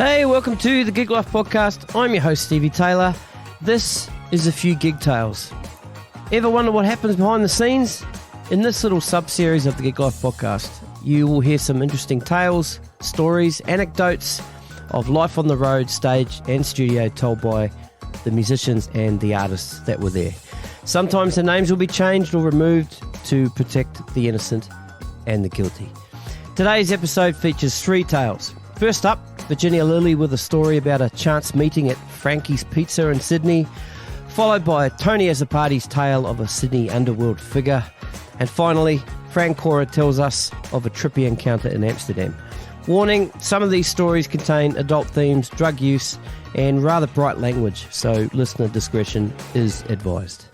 Hey, welcome to the Gig Life Podcast. I'm your host, Stevie Taylor. This is a few gig tales. Ever wonder what happens behind the scenes? In this little sub-series of the Gig Life Podcast, you will hear some interesting tales, stories, anecdotes of life on the road, stage and studio told by the musicians and the artists that were there. Sometimes the names will be changed or removed to protect the innocent and the guilty. Today's episode features three tales. First up, Virginia Lillye with a story about a chance meeting at Frankies Pizza in Sydney, followed by Tony Azzopardi's tale of a Sydney underworld figure, and finally, Fran Kora tells us of a trippy encounter in Amsterdam. Warning, some of these stories contain adult themes, drug use, and rather bright language, so listener discretion is advised.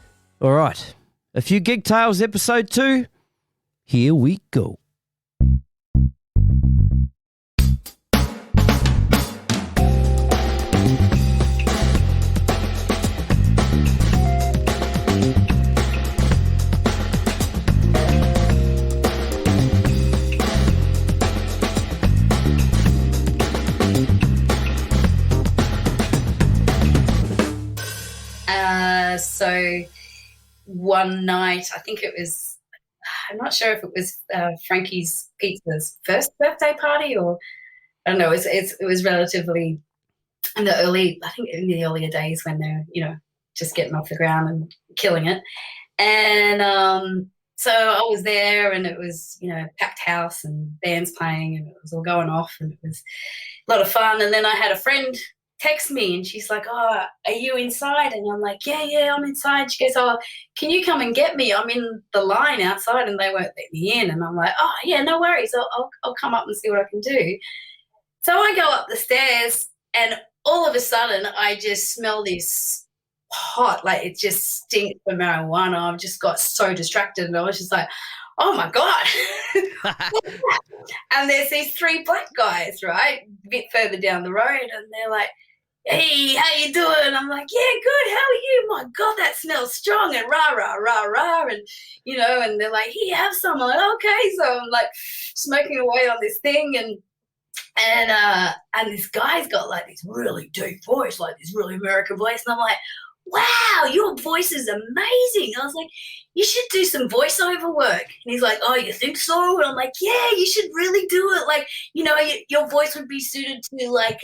All right, a few gig tales, episode 2. Here we go. So one night, I think it was, I'm not sure if it was Frankies Pizza's first birthday party, or I don't know, it was relatively in the earlier days when they're, just getting off the ground and killing it. And so I was there, and it was, packed house and bands playing, and it was all going off, and it was a lot of fun. And then I had a friend text me, and she's like, "Oh, are you inside?" And I'm like, yeah, I'm inside. She goes, "Oh, can you come and get me? I'm in the line outside and they won't let me in." And I'm like, "Oh, yeah, no worries. I'll come up and see what I can do." So I go up the stairs, and all of a sudden I just smell this hot, like it just stinks of marijuana. I just got so distracted, and I was just like, "Oh my God." And there's these three black guys, right, a bit further down the road, and they're like, "Hey, how you doing?" I'm like, "Yeah, good. How are you? My God, that smells strong," and rah, rah, rah, rah. And, and they're like, "Here, have some." I'm like, "Okay." So I'm like smoking away on this thing, and this guy's got like this really deep voice, like this really American voice. And I'm like, "Wow, your voice is amazing." I was like, "You should do some voiceover work." And he's like, "Oh, you think so?" And I'm like, "Yeah, you should really do it. Like, your voice would be suited to like,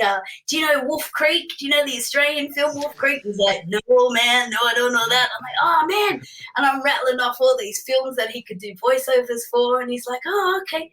do you know Wolf Creek? Do you know the Australian film Wolf Creek?" He's like, "No, man, no, I don't know that." I'm like, "Oh, man." And I'm rattling off all these films that he could do voiceovers for. And he's like, "Oh, okay."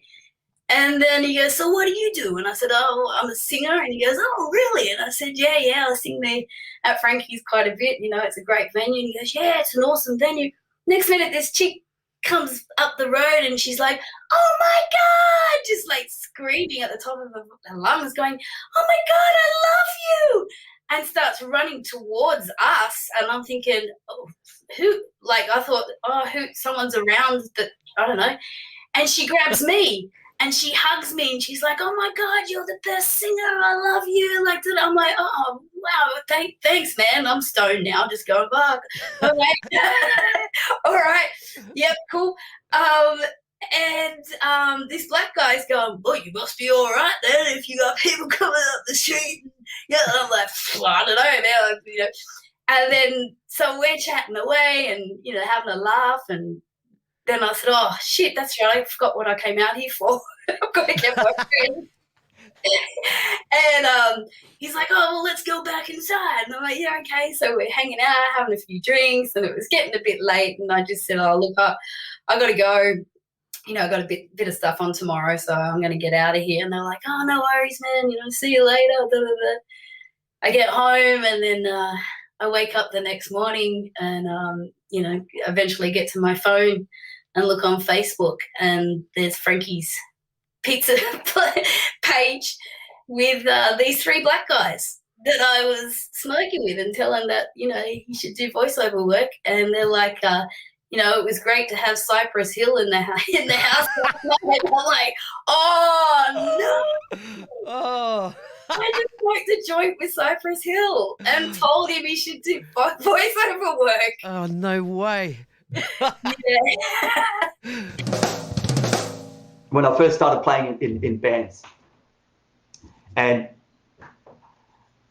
And then he goes, "So what do you do?" And I said, "Oh, I'm a singer." And he goes, "Oh, really?" And I said, yeah, I sing there at Frankie's quite a bit. It's a great venue." And he goes, "Yeah, it's an awesome venue." Next minute, this chick comes up the road, and she's like, "Oh my God," just like screaming at the top of her lungs, going, "Oh my God, I love you," and starts running towards us. And I'm thinking, "Oh, who?" Like, I thought, "Oh, someone's around that, I don't know." And she grabs me. And she hugs me, and she's like, "Oh my God, you're the best singer. I love you." Like, I'm like, "Oh, wow, thanks, man. I'm stoned now. Just going back." I'm like, "All right, yep, cool." This black guy's going, "Well, you must be all right then if you got people coming up the street." Yeah, and I'm like, "I don't know, man." And then so we're chatting away and having a laugh, and then I said, "Oh, shit, that's right. I forgot what I came out here for. I've got to get my friend." And he's like, "Oh, well, let's go back inside." And I'm like, "Yeah, okay." So we're hanging out, having a few drinks, and it was getting a bit late. And I just said, "Oh, look, I got to go. I got a bit of stuff on tomorrow, so I'm going to get out of here." And they're like, "Oh, no worries, man. See you later." Blah, blah, blah. I get home, and then I wake up the next morning and, eventually get to my phone and look on Facebook, and there's Frankie's Pizza page with these three black guys that I was smoking with and telling that, he should do voiceover work. And they're like, "It was great to have Cypress Hill in the house." I'm like, "Oh, no." Oh. I just smoked a joint with Cypress Hill and told him he should do voiceover work. Oh, no way. When I first started playing in bands, and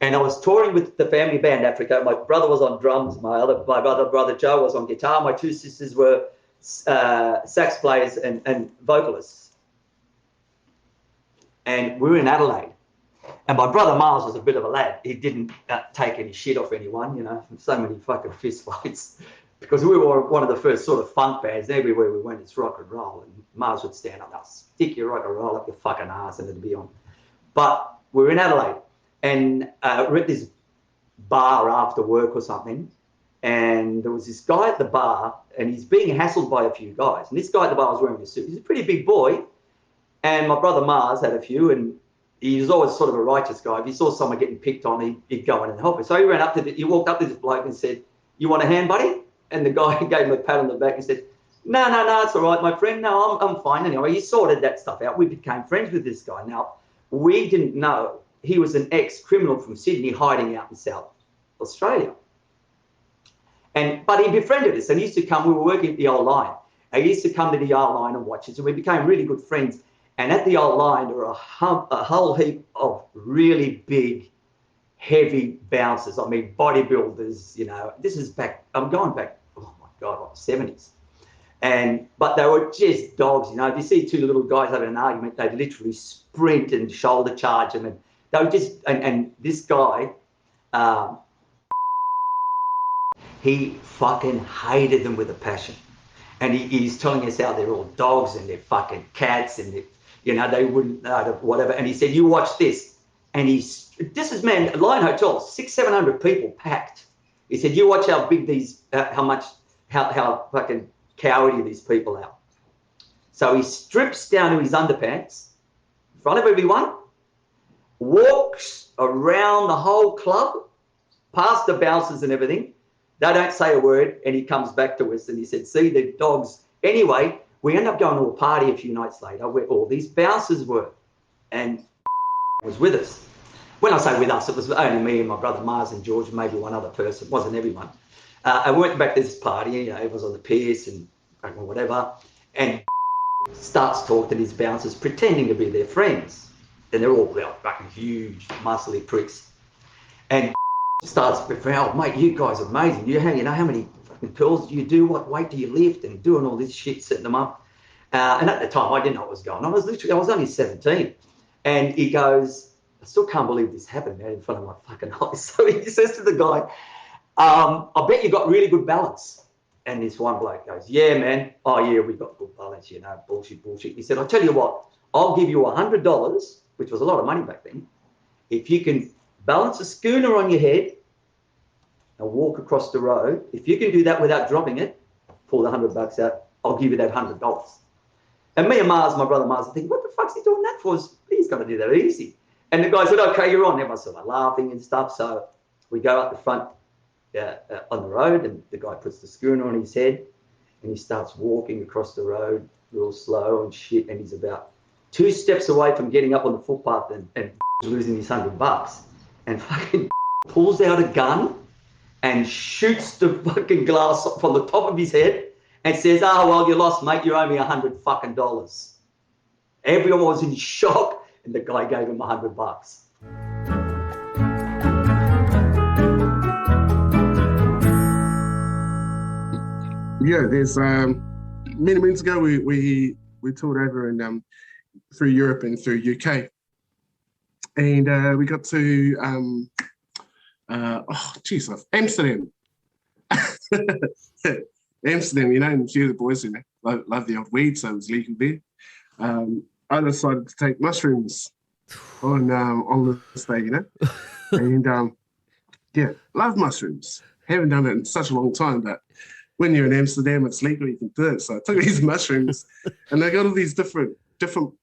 And I was touring with the family band Africa. My brother was on drums. My other brother Joe was on guitar. My two sisters were sax players and vocalists. And we were in Adelaide. And my brother Miles was a bit of a lad. He didn't take any shit off anyone, you know, so many fucking fist fights. Because we were one of the first sort of funk bands. Everywhere we went, it's rock and roll. And Miles would stand up, "I'll stick your rock and roll up your fucking ass," and it'd be on. But we were in Adelaide. And we're at this bar after work or something. And there was this guy at the bar, and he's being hassled by a few guys. And this guy at the bar was wearing a suit. He's a pretty big boy. And my brother Mars had a few, and he was always sort of a righteous guy. If he saw someone getting picked on, he'd go in and help him. So he walked up to this bloke and said, "You want a hand, buddy?" And the guy gave him a pat on the back and said, No, it's all right, my friend. No, I'm fine anyway. He sorted that stuff out. We became friends with this guy. Now, we didn't know he was an ex-criminal from Sydney hiding out in South Australia. But he befriended us, and he used to come. We were working at the Old Line. He used to come to the Old Line and watch us, and we became really good friends. And at the Old Line, there were a whole heap of really big, heavy bouncers. I mean, bodybuilders, you know. This is back, I'm going back, oh my God, like 70s. But they were just dogs, you know. If you see two little guys having an argument, they'd literally sprint and shoulder charge them. And they were just, and this guy, he fucking hated them with a passion. And he's telling us how they're all dogs and they're fucking cats and, you know, they wouldn't, whatever. And he said, "You watch this." And this is, man, Lion Hotel, 600-700 people packed. He said, "You watch how big these, how fucking cowardly these people are." So he strips down to his underpants in front of everyone, walks around the whole club, past the bouncers and everything. They don't say a word, and he comes back to us and he said, "See, the dogs." Anyway, we end up going to a party a few nights later where all these bouncers were, and was with us. When I say with us, it was only me and my brother Mars and George, maybe one other person. It wasn't everyone. I went back to this party, you know, everyone's on the piers and whatever, and starts talking to these bouncers, pretending to be their friends. And they're all fucking huge, muscly pricks. And starts, "Oh, mate, you guys are amazing. You know how many fucking pills do you do? What weight do you lift?" And doing all this shit, setting them up. And at the time, I didn't know what was going on. I was only 17. And he goes, "I still can't believe this happened, man, in front of my fucking eyes." So he says to the guy, "I bet you got really good balance." And this one bloke goes, "Yeah, man. Oh, yeah, we got good balance, you know, bullshit. He said, "I'll tell you what, I'll give you $100, which was a lot of money back then, if you can balance a schooner on your head and walk across the road. If you can do that without dropping it, pull the $100 out, I'll give you that $100. And me and Mars, my brother Mars, I think, "What the fuck's he doing that for? He's going to do that easy." And the guy said, "Okay, you're on." Everyone's sort of laughing and stuff. So we go up the front on the road, and the guy puts the schooner on his head, and he starts walking across the road real slow and shit. And he's about 2 steps away from getting up on the footpath and losing his $100, and fucking pulls out a gun and shoots the fucking glass from the top of his head and says, "Oh, well, you lost, mate. You owe me $100. Everyone was in shock, and the guy gave him $100. Yeah, there's many months ago we toured over and through Europe and through UK, and we got to Amsterdam. Amsterdam, you know, and a few of the boys, you know, love the old weed, so it was legal there. I decided to take mushrooms on this day, you know, and yeah, love mushrooms. Haven't done it in such a long time, but when you're in Amsterdam, it's legal, you can do it. So I took these mushrooms, and they got all these different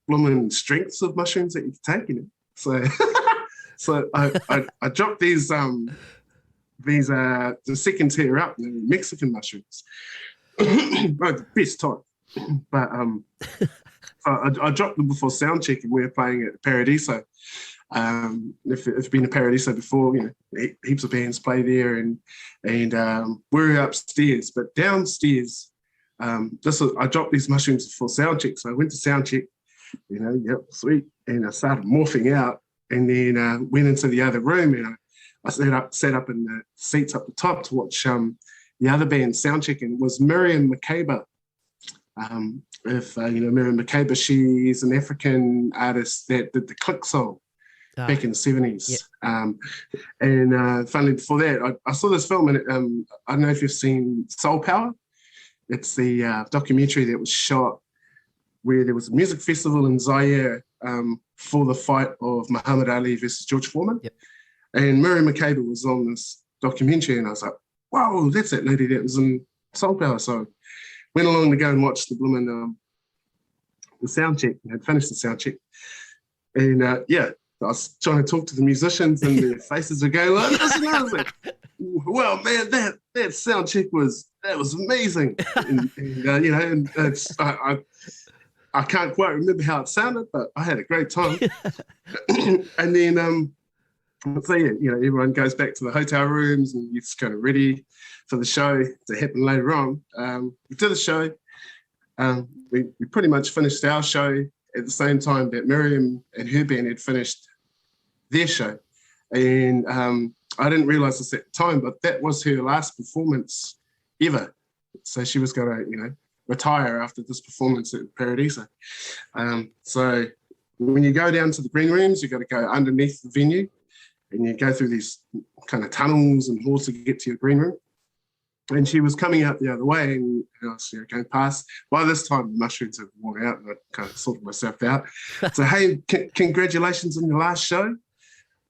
blooming strengths of mushrooms that you can take, you know. So I dropped these the second tier up, the Mexican mushrooms. The best type. But I dropped them before sound check, and we were playing at Paradiso. If you've been to Paradiso before, you know, heaps of bands play there, and we're upstairs, but downstairs, I dropped these mushrooms before sound check. So I went to sound check, you know, yep, sweet, and I started morphing out, and then went into the other room, and I sat up in the seats up the top to watch the other band sound checking. It was Miriam Makeba. If you know Miriam Makeba, she's an African artist that did the Click song back in the 70s. And finally, before that, I saw this film, and I don't know if you've seen Soul Power. It's the documentary that was shot where there was a music festival in Zaire for the fight of Muhammad Ali versus George Foreman. Yep. And Miriam Makeba was on this documentary, and I was like, wow, that's that lady that was in Soul Power. So went along to go and watch the blooming the sound check. I had finished the sound check. And I was trying to talk to the musicians, and their faces were going like this. And I was like, well, man, that sound check was amazing. And you know, and it's, I can't quite remember how it sounded, but I had a great time. And then, so yeah, you know, everyone goes back to the hotel rooms, and you're just kind of ready for the show to happen later on. We did the show. We pretty much finished our show at the same time that Miriam and her band had finished their show. And I didn't realise this at the time, but that was her last performance ever. So she was going to, you know, retire after this performance at Paradiso. So when you go down to the green rooms, you've got to go underneath the venue, and you go through these kind of tunnels and halls to get to your green room. And she was coming out the other way, and I was going past. By this time, the mushrooms had worn out, and I kind of sorted myself out. So, hey, congratulations on your last show.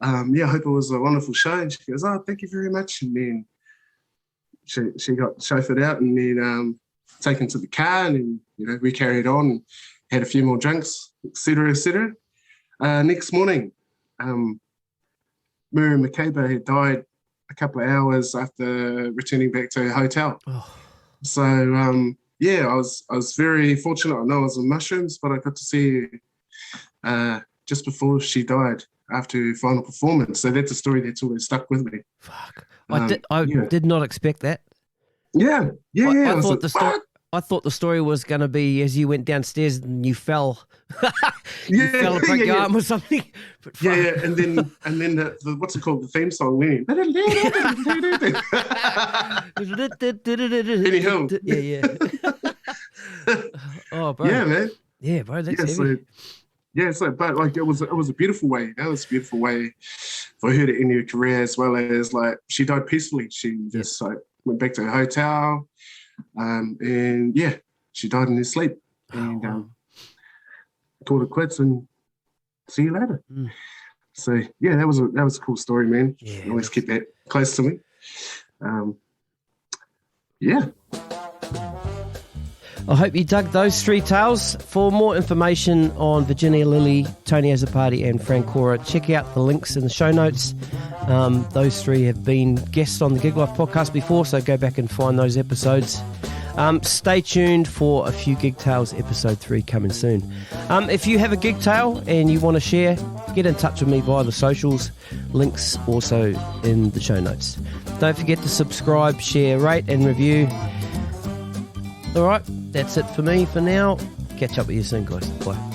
I hope it was a wonderful show. And she goes, oh, thank you very much. And then she got chauffeured out, and then taken to the car, and then, you know, we carried on and had a few more drinks, et cetera, et cetera. Next morning, Miriam Makeba had died a couple of hours after returning back to her hotel. Oh. So, I was very fortunate. I know I was on mushrooms, but I got to see her just before she died after her final performance. So that's a story that's always stuck with me. Fuck. I did not expect that. Yeah. I thought the story was going to be as you went downstairs and you fell. You fell and broke your arm or something. But and then the what's it called? The theme song went. Anyhow. Oh, bro. Yeah, man. Yeah, bro. That's heavy. But like it was a beautiful way. That was a beautiful way for her to end her career, as well as like she died peacefully. She just like went back to her hotel. And she died in her sleep, and called it quits and see you later. So that was a cool story, man. I always keep that close to me. I hope you dug those three tales. For more information on Virginia Lillye, Tony Azzopardi and Fran Kora, check out the links in the show notes. Those three have been guests on the Gig Life podcast before, so go back and find those episodes. Stay tuned for A Few Gig Tales episode 3 coming soon. If you have a gig tale and you want to share, get in touch with me via the socials. Links also in the show notes. Don't forget to subscribe, share, rate and review. All right, that's it for me for now. Catch up with you soon, guys. Bye.